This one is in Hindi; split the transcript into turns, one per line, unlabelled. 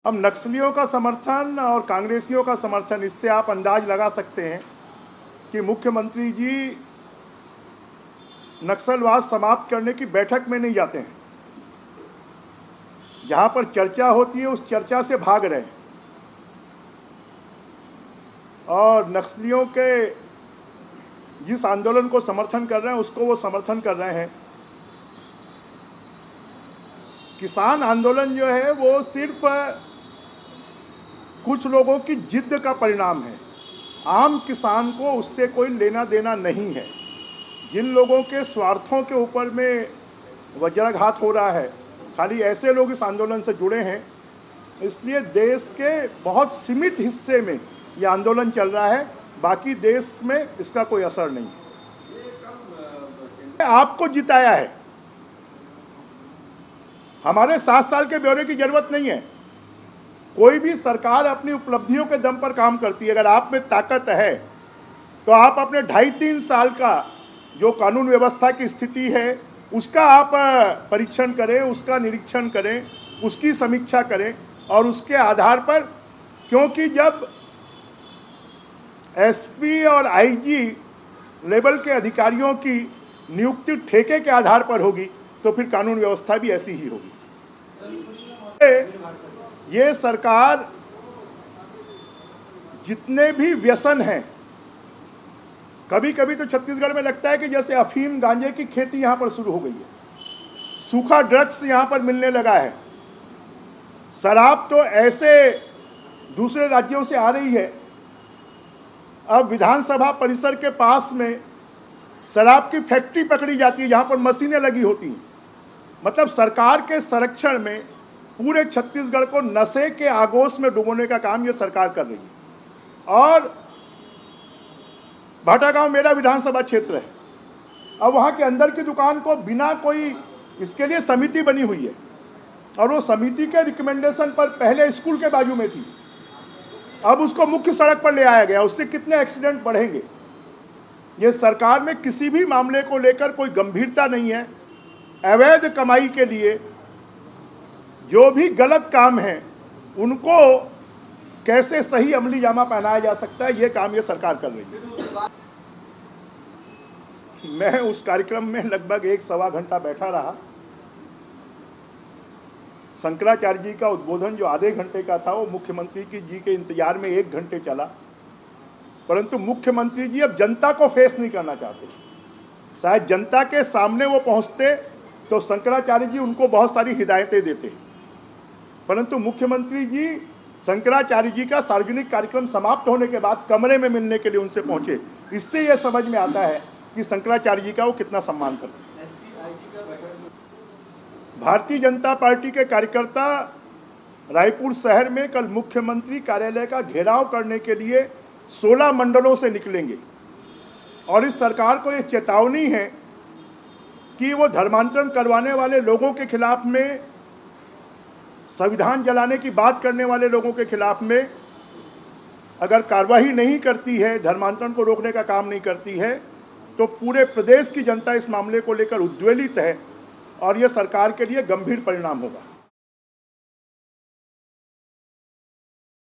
अब नक्सलियों का समर्थन और कांग्रेसियों का समर्थन, इससे आप अंदाज लगा सकते हैं कि मुख्यमंत्री जी नक्सलवाद समाप्त करने की बैठक में नहीं जाते हैं। जहां पर चर्चा होती है उस चर्चा से भाग रहे हैं और नक्सलियों के जिस आंदोलन को समर्थन कर रहे हैं उसको वो समर्थन कर रहे हैं। किसान आंदोलन जो है वो सिर्फ कुछ लोगों की जिद का परिणाम है। आम किसान को उससे कोई लेना देना नहीं है। जिन लोगों के स्वार्थों के ऊपर में वज्राघात हो रहा है, खाली ऐसे लोग इस आंदोलन से जुड़े हैं। इसलिए देश के बहुत सीमित हिस्से में ये आंदोलन चल रहा है, बाकी देश में इसका कोई असर नहीं है। आपको जिताया है, हमारे 7 साल के ब्यौरे की जरूरत नहीं है। कोई भी सरकार अपनी उपलब्धियों के दम पर काम करती है। अगर आप में ताकत है तो आप अपने 2.5-3 साल का जो कानून व्यवस्था की स्थिति है उसका आप परीक्षण करें, उसका निरीक्षण करें, उसकी समीक्षा करें और उसके आधार पर, क्योंकि जब एसपी और आईजी लेवल के अधिकारियों की नियुक्ति ठेके के आधार पर होगी तो फिर कानून व्यवस्था भी ऐसी ही होगी। ये सरकार जितने भी व्यसन हैं, कभी कभी तो छत्तीसगढ़ में लगता है कि जैसे अफीम गांजे की खेती यहाँ पर शुरू हो गई है। सूखा ड्रग्स यहाँ पर मिलने लगा है। शराब तो ऐसे दूसरे राज्यों से आ रही है। अब विधानसभा परिसर के पास में शराब की फैक्ट्री पकड़ी जाती है जहाँ पर मशीनें लगी होती हैं। मतलब सरकार के संरक्षण में पूरे छत्तीसगढ़ को नशे के आगोश में डुबोने का काम ये सरकार कर रही है। और भाटागांव मेरा विधानसभा क्षेत्र है। अब वहाँ के अंदर की दुकान को बिना कोई, इसके लिए समिति बनी हुई है और वो समिति के रिकमेंडेशन पर पहले स्कूल के बाजू में थी, अब उसको मुख्य सड़क पर ले आया गया। उससे कितने एक्सीडेंट बढ़ेंगे। ये सरकार में किसी भी मामले को लेकर कोई गंभीरता नहीं है। अवैध कमाई के लिए जो भी गलत काम है उनको कैसे सही अमली जामा पहनाया जा सकता है, ये काम ये सरकार कर रही है। मैं उस कार्यक्रम में लगभग 1-1.25 घंटा बैठा रहा। शंकराचार्य जी का उद्बोधन जो आधे घंटे का था वो मुख्यमंत्री जी के इंतजार में 1 घंटे चला। परंतु मुख्यमंत्री जी अब जनता को फेस नहीं करना चाहते। शायद जनता के सामने वो पहुंचते तो शंकराचार्य जी उनको बहुत सारी हिदायतें देते, परंतु मुख्यमंत्री जी शंकराचार्य जी का सार्वजनिक कार्यक्रम समाप्त होने के बाद कमरे में मिलने के लिए उनसे पहुंचे। इससे यह समझ में आता है कि शंकराचार्य जी का वो कितना सम्मान करते हैं। भारतीय जनता पार्टी के कार्यकर्ता रायपुर शहर में कल मुख्यमंत्री कार्यालय का घेराव करने के लिए 16 मंडलों से निकलेंगे और इस सरकार को यह चेतावनी है कि वो धर्मांतरण करवाने वाले लोगों के खिलाफ में, संविधान जलाने की बात करने वाले लोगों के खिलाफ में अगर कार्रवाई नहीं करती है, धर्मांतरण को रोकने का काम नहीं करती है, तो पूरे प्रदेश की जनता इस मामले को लेकर उद्वेलित है और यह सरकार के लिए गंभीर परिणाम होगा।